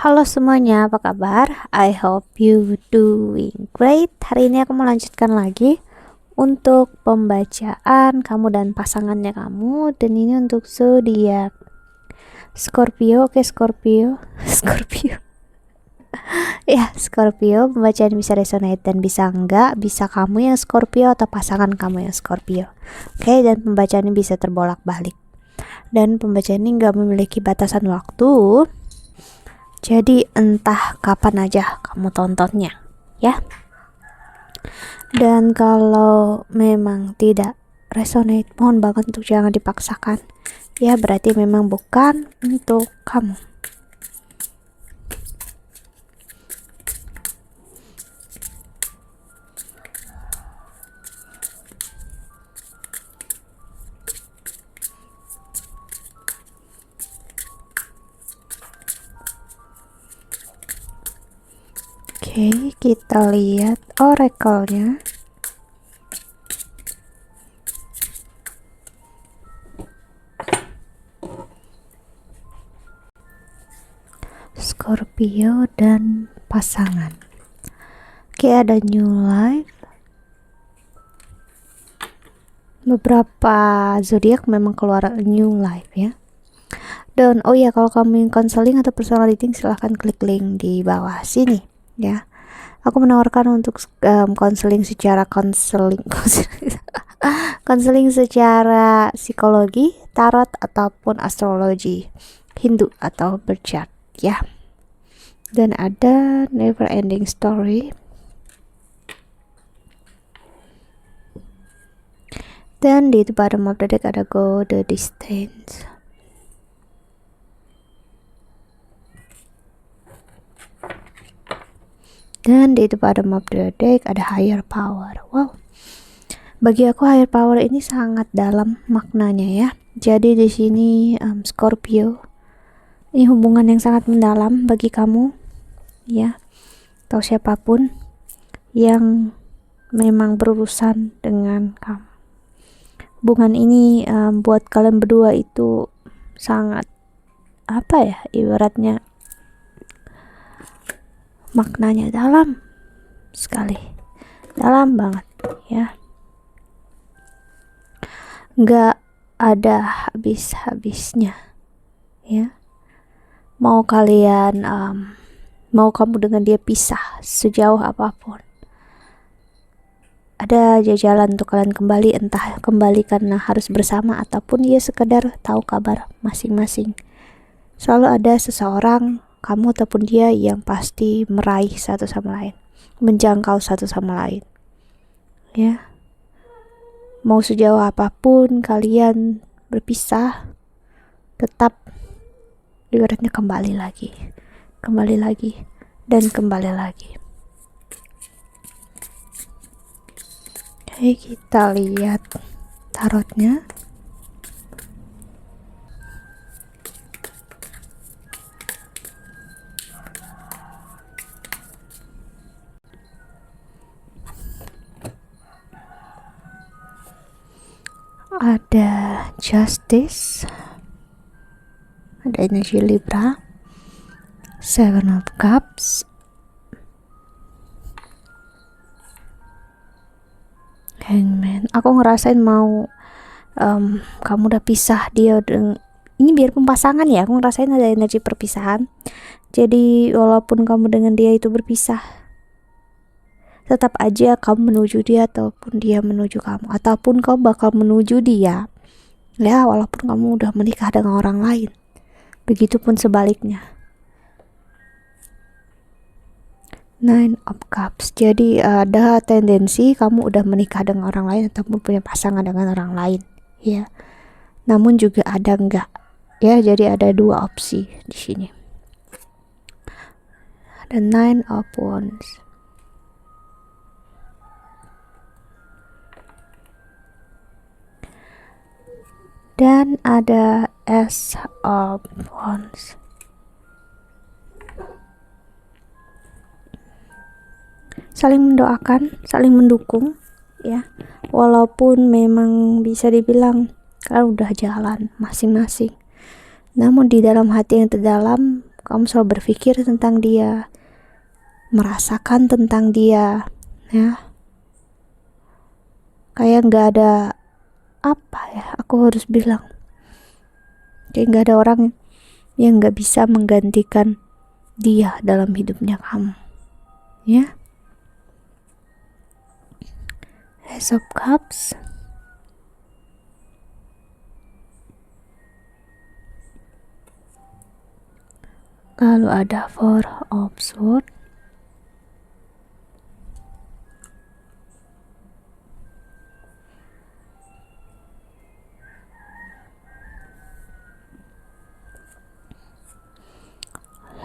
Halo semuanya, apa kabar? I hope you doing great. Hari ini aku melanjutkan lagi untuk pembacaan kamu dan pasangannya kamu, dan ini untuk zodiak Scorpio. Oke, Scorpio. Scorpio. Ya, Scorpio. Pembacaan bisa resonate dan bisa enggak, bisa kamu yang Scorpio atau pasangan kamu yang Scorpio. Oke, dan pembacaan ini bisa terbolak-balik. Dan pembacaan ini enggak memiliki batasan waktu. Jadi entah kapan aja kamu tontonnya, ya. Dan kalau memang tidak resonate, mohon banget untuk jangan dipaksakan. Ya, berarti memang bukan untuk kamu. Oke, kita lihat oracle-nya. Scorpio dan pasangan. Oke, ada new life. Beberapa zodiak memang keluar new life ya. Dan oh ya, kalau kamu yang konseling atau personal reading, silahkan klik link di bawah sini ya. Aku menawarkan untuk konseling secara konseling secara psikologi, tarot ataupun astrologi, Hindu atau birth chart ya. Dan ada never ending story. Dan di bottom of the deck ada go the distance. Dan di bottom of the deck ada higher power. Wow. Bagi aku higher power ini sangat dalam maknanya ya. Jadi di sini Scorpio, ini hubungan yang sangat mendalam bagi kamu ya, atau siapapun yang memang berurusan dengan kamu. Hubungan ini buat kalian berdua itu sangat apa ya, ibaratnya maknanya dalam sekali, dalam banget ya, nggak ada habis-habisnya ya. Mau kalian mau kamu dengan dia pisah sejauh apapun, ada jalan untuk kalian kembali, entah kembali karena harus bersama ataupun ya sekedar tahu kabar masing-masing. Selalu ada seseorang, kamu ataupun dia, yang pasti meraih satu sama lain, menjangkau satu sama lain ya. Mau sejauh apapun kalian berpisah, tetap ibaratnya kembali lagi dan kembali lagi. Oke, kita lihat tarotnya. Ada justice, ada energi Libra, Seven of Cups, Hangman. Aku ngerasain mau kamu udah pisah dia ini biarpun pasangan ya, aku ngerasain ada energi perpisahan. Jadi walaupun kamu dengan dia itu berpisah, tetap aja kamu menuju dia ataupun dia menuju kamu, ataupun kamu bakal menuju dia ya, walaupun kamu udah menikah dengan orang lain. Begitupun sebaliknya. Nine of Cups. Jadi ada tendensi kamu udah menikah dengan orang lain ataupun punya pasangan dengan orang lain ya. Namun juga ada enggak ya, jadi ada dua opsi di sini. Ada Nine of Wands. Dan ada Ace of Wands. Saling mendoakan, saling mendukung ya. Walaupun memang bisa dibilang kalian udah jalan masing-masing, namun di dalam hati yang terdalam kamu selalu berpikir tentang dia, merasakan tentang dia, ya. Kayak nggak ada apa ya, aku harus bilang, kayak nggak ada orang yang nggak bisa menggantikan dia dalam hidupnya kamu, ya. Ace of Cups, lalu ada Four of Swords,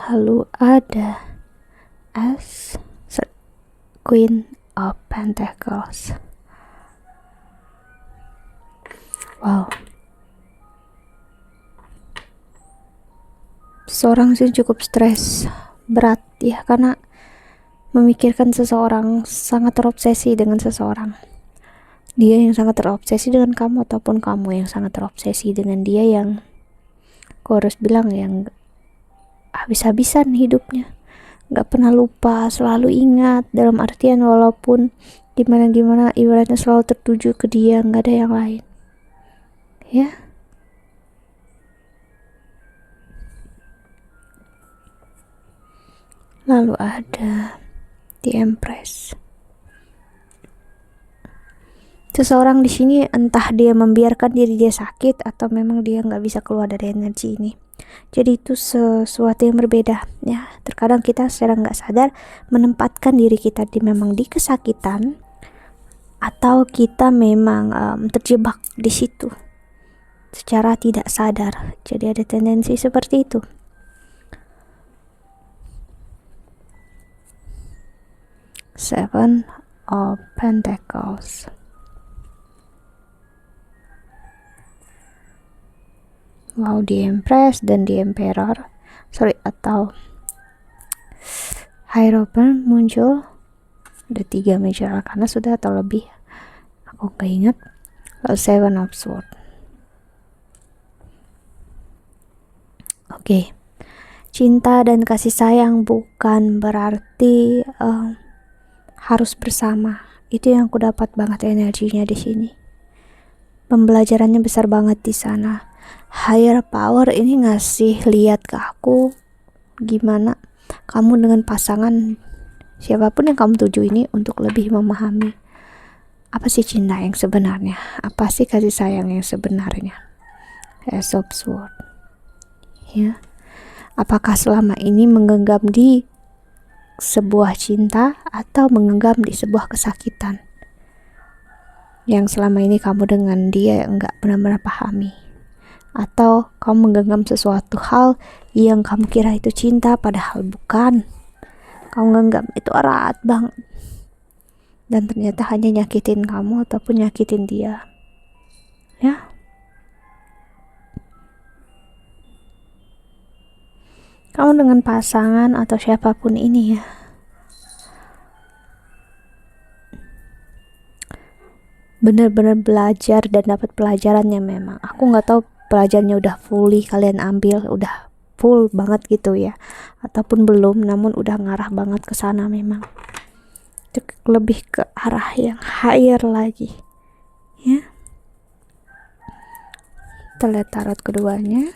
lalu ada Queen of Pentacles. Wow, seorang sih cukup stres berat ya, karena memikirkan seseorang, sangat terobsesi dengan seseorang. Dia yang sangat terobsesi dengan kamu, ataupun kamu yang sangat terobsesi dengan dia, yang aku harus bilang yang habis-habisan hidupnya, gak pernah lupa, selalu ingat, dalam artian walaupun gimana-gimana ibaratnya selalu tertuju ke dia, gak ada yang lain, ya. Lalu ada The Empress. Seseorang di sini entah dia membiarkan diri dia sakit atau memang dia nggak bisa keluar dari energi ini. Jadi itu sesuatu yang berbeda ya. Terkadang kita secara nggak sadar menempatkan diri kita memang di kesakitan, atau kita memang terjebak di situ secara tidak sadar. Jadi ada tendensi seperti itu. Seven of Pentacles. Wow, di Empress dan di Emperor, atau Hierophant muncul. Ada 3 major arcana sudah atau lebih, aku gak ingat. Lalu Seven of Swords. Oke. Cinta dan kasih sayang bukan berarti harus bersama. Itu yang aku dapat banget energinya di sini. Pembelajarannya besar banget di sana. Higher power ini ngasih lihat ke aku gimana kamu dengan pasangan siapapun yang kamu tuju ini untuk lebih memahami apa sih cinta yang sebenarnya, apa sih kasih sayang yang sebenarnya. Ace of Swords, ya. Apakah selama ini menggenggam di sebuah cinta atau menggenggam di sebuah kesakitan yang selama ini kamu dengan dia enggak benar-benar pahami, atau kamu menggenggam sesuatu hal yang kamu kira itu cinta padahal bukan. Kamu genggam itu erat banget dan ternyata hanya nyakitin kamu ataupun nyakitin dia, ya. Kamu dengan pasangan atau siapapun ini ya, benar-benar belajar dan dapat pelajarannya. Memang aku nggak tahu pelajarannya udah fully kalian ambil, udah full banget gitu ya, ataupun belum, namun udah ngarah banget ke sana. Memang itu lebih ke arah yang higher lagi, ya. Kita lihat tarot keduanya.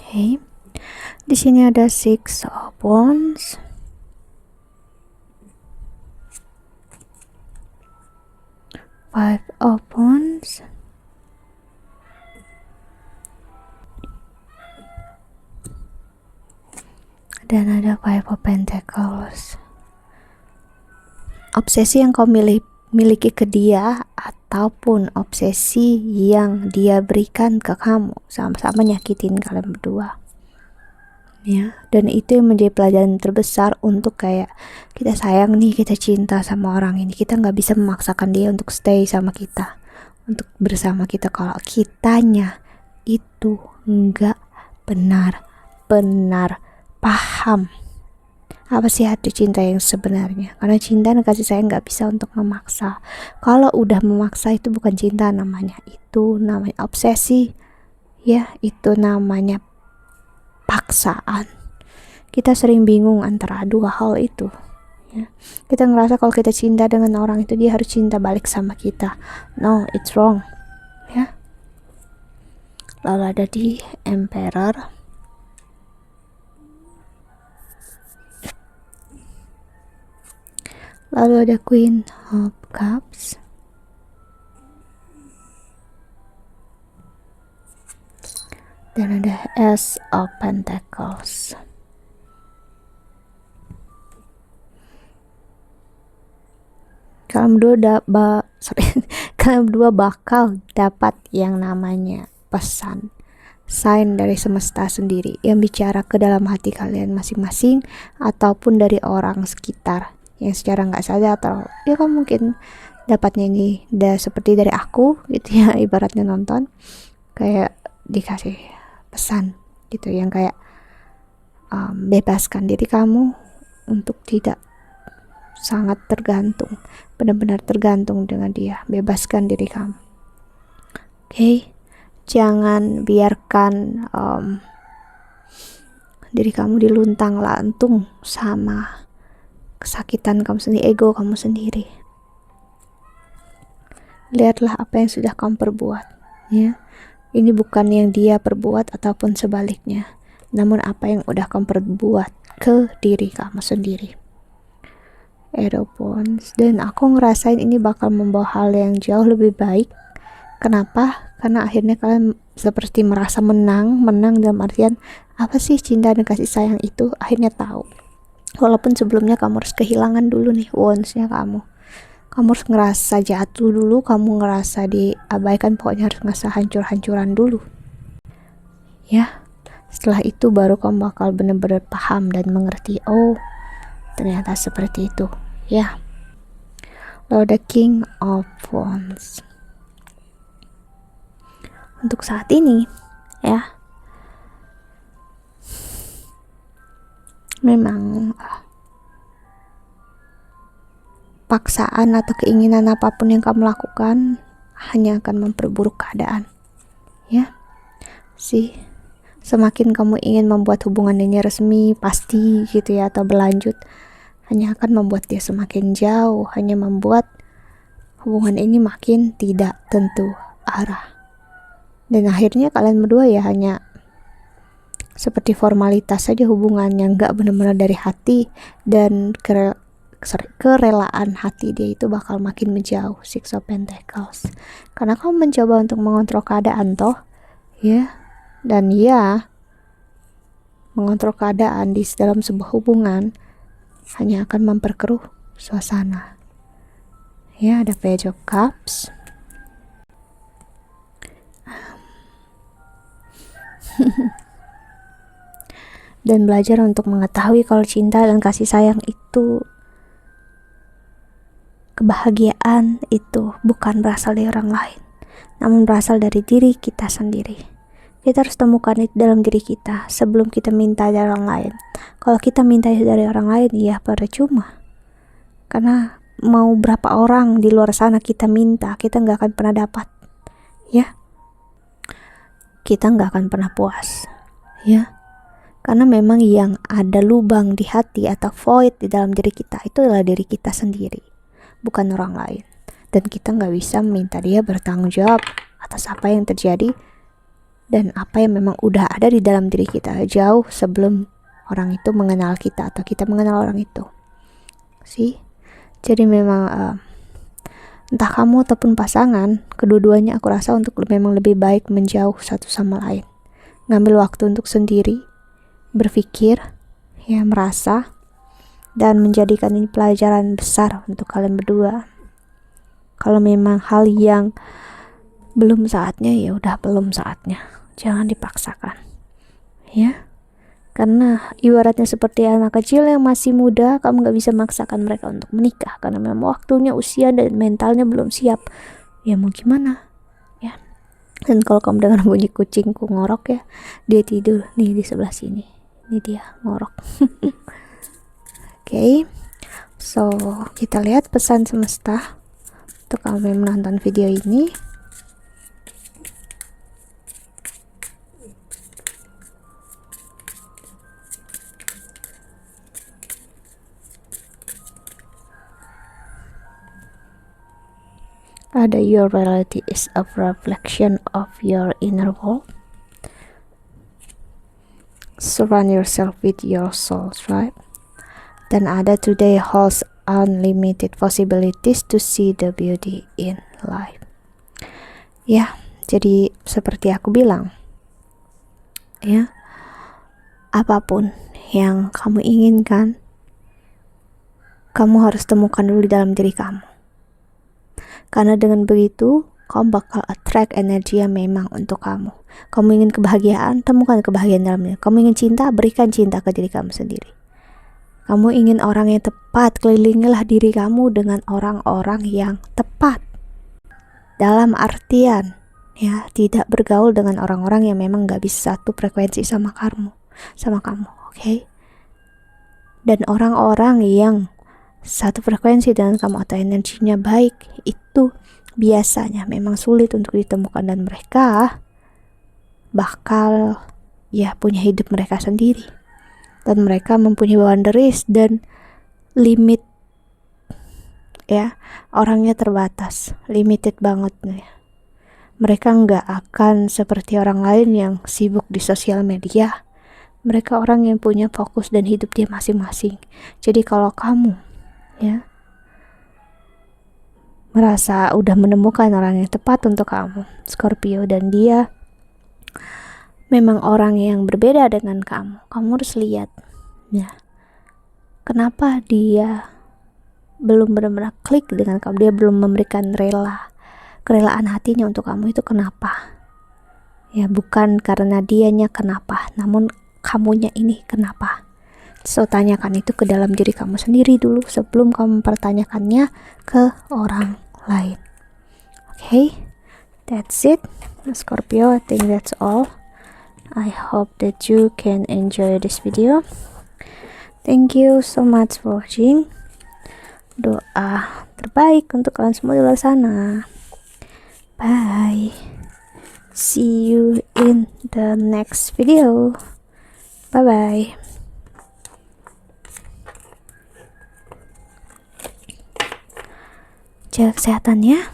Oke. Di sini ada Six of Wands. Five of Wands. Dan ada Five of Pentacles. Obsesi yang kau miliki ke dia, ataupun obsesi yang dia berikan ke kamu, sama-sama nyakitin kalian berdua. ya. Dan itu yang menjadi pelajaran terbesar untuk kayak kita sayang nih, kita cinta sama orang ini, kita nggak bisa memaksakan dia untuk stay sama kita, untuk bersama kita, kalau kitanya itu nggak benar-benar paham apa sih arti cinta yang sebenarnya. Karena cinta dan kasih sayang nggak bisa untuk memaksa. Kalau udah memaksa itu bukan cinta namanya, itu namanya obsesi, ya, itu namanya paksaan. Kita sering bingung antara dua hal itu, ya. Kita ngerasa kalau kita cinta dengan orang itu dia harus cinta balik sama kita. No, it's wrong, ya. Lalu ada di Emperor, lalu ada Queen of Cups, dan ada Ace of Pentacles. Kalian berdua bakal dapat yang namanya pesan, sign dari semesta sendiri yang bicara ke dalam hati kalian masing-masing, ataupun dari orang sekitar yang secara nggak sadar, atau ya kan mungkin dapatnya ini seperti dari aku gitu ya, ibaratnya nonton kayak dikasih pesan gitu yang kayak bebaskan diri kamu untuk tidak sangat tergantung, benar-benar tergantung dengan dia. Bebaskan diri kamu, oke? Jangan biarkan diri kamu diluntang lantung sama kesakitan kamu sendiri, ego kamu sendiri. Lihatlah apa yang sudah kamu perbuat, ya. Ini bukan yang dia perbuat ataupun sebaliknya, namun apa yang udah kamu perbuat ke diri kamu sendiri. Eropons, dan aku ngerasain ini bakal membawa hal yang jauh lebih baik. Kenapa? Karena akhirnya kalian seperti merasa menang dalam artian apa sih cinta dan kasih sayang itu, akhirnya tahu. Walaupun sebelumnya kamu harus kehilangan dulu nih wants-nya kamu harus ngerasa jatuh dulu, kamu ngerasa diabaikan, pokoknya harus ngerasa hancur-hancuran dulu, ya. Setelah itu baru kamu bakal benar-benar paham dan mengerti, oh ternyata seperti itu, ya. Lalu the King of Wands. Untuk saat ini, ya, memang paksaan atau keinginan apapun yang kamu lakukan hanya akan memperburuk keadaan, ya. Semakin kamu ingin membuat hubungan ini resmi, pasti gitu ya, atau berlanjut, hanya akan membuat dia semakin jauh, hanya membuat hubungan ini makin tidak tentu arah. Dan akhirnya kalian berdua ya hanya seperti formalitas saja hubungan yang gak benar-benar dari hati, dan kerelaan hati dia itu bakal makin menjauh. Six of Pentacles, karena kamu mencoba untuk mengontrol keadaan toh, ya. Dan ya, mengontrol keadaan di dalam sebuah hubungan hanya akan memperkeruh suasana, ya. Ada Page of Cups. Dan belajar untuk mengetahui kalau cinta dan kasih sayang itu, kebahagiaan itu bukan berasal dari orang lain, namun berasal dari diri kita sendiri. Kita harus temukan itu dalam diri kita sebelum kita minta dari orang lain. Kalau kita minta itu dari orang lain, ya percuma. Karena mau berapa orang di luar sana kita minta, kita nggak akan pernah dapat, ya. Kita nggak akan pernah puas, ya. Karena memang yang ada lubang di hati atau void di dalam diri kita itu adalah diri kita sendiri, bukan orang lain. Dan kita nggak bisa minta dia bertanggung jawab atas apa yang terjadi dan apa yang memang udah ada di dalam diri kita jauh sebelum orang itu mengenal kita atau kita mengenal orang itu. Jadi memang entah kamu ataupun pasangan, kedua-duanya aku rasa untuk memang lebih baik menjauh satu sama lain. Ngambil waktu untuk sendiri, berpikir, ya, merasa, dan menjadikan ini pelajaran besar untuk kalian berdua. Kalau memang hal yang belum saatnya, ya udah belum saatnya. Jangan dipaksakan, ya. Karena ibaratnya seperti anak kecil yang masih muda, kamu gak bisa maksakan mereka untuk menikah karena memang waktunya, usia, dan mentalnya belum siap. Ya mau gimana ya. Dan kalau kamu dengar bunyi kucingku ngorok ya, dia tidur nih di sebelah sini, ini dia ngorok. Okay, so kita lihat pesan semesta untuk kamu yang menonton video ini. Ada your reality is a reflection of your inner world. Surround yourself with your souls, right? Dan ada today holds unlimited possibilities to see the beauty in life. Ya, jadi seperti aku bilang, ya, apapun yang kamu inginkan, kamu harus temukan dulu di dalam diri kamu. Karena dengan begitu, kamu bakal attract energi yang memang untuk kamu. Kamu ingin kebahagiaan, temukan kebahagiaan dalamnya. Kamu ingin cinta, berikan cinta ke diri kamu sendiri. Kamu ingin orang yang tepat, kelilingilah diri kamu dengan orang-orang yang tepat. Dalam artian, ya, tidak bergaul dengan orang-orang yang memang gak bisa satu frekuensi sama kamu, oke? Dan orang-orang yang satu frekuensi dengan kamu atau energinya baik, itu biasanya memang sulit untuk ditemukan, dan mereka bakal ya punya hidup mereka sendiri, dan mereka mempunyai boundaries dan limit, ya, orangnya terbatas, limited banget nih. Mereka nggak akan seperti orang lain yang sibuk di sosial media. Mereka orang yang punya fokus dan hidup dia masing-masing. Jadi kalau kamu, ya, merasa udah menemukan orang yang tepat untuk kamu, Scorpio, dan dia memang orang yang berbeda dengan kamu harus lihat, ya, kenapa dia belum benar-benar klik dengan kamu, dia belum memberikan kerelaan hatinya untuk kamu, itu kenapa? Ya, bukan karena dianya kenapa, namun kamunya ini kenapa. So, tanyakan itu ke dalam diri kamu sendiri dulu sebelum kamu mempertanyakannya ke orang lain. Okay, that's it, Scorpio. I think that's all. I hope that you can enjoy this video. Thank you so much for watching. Doa terbaik untuk kalian semua di luar sana. Bye. See you in the next video. Bye bye. Jaga kesehatan ya.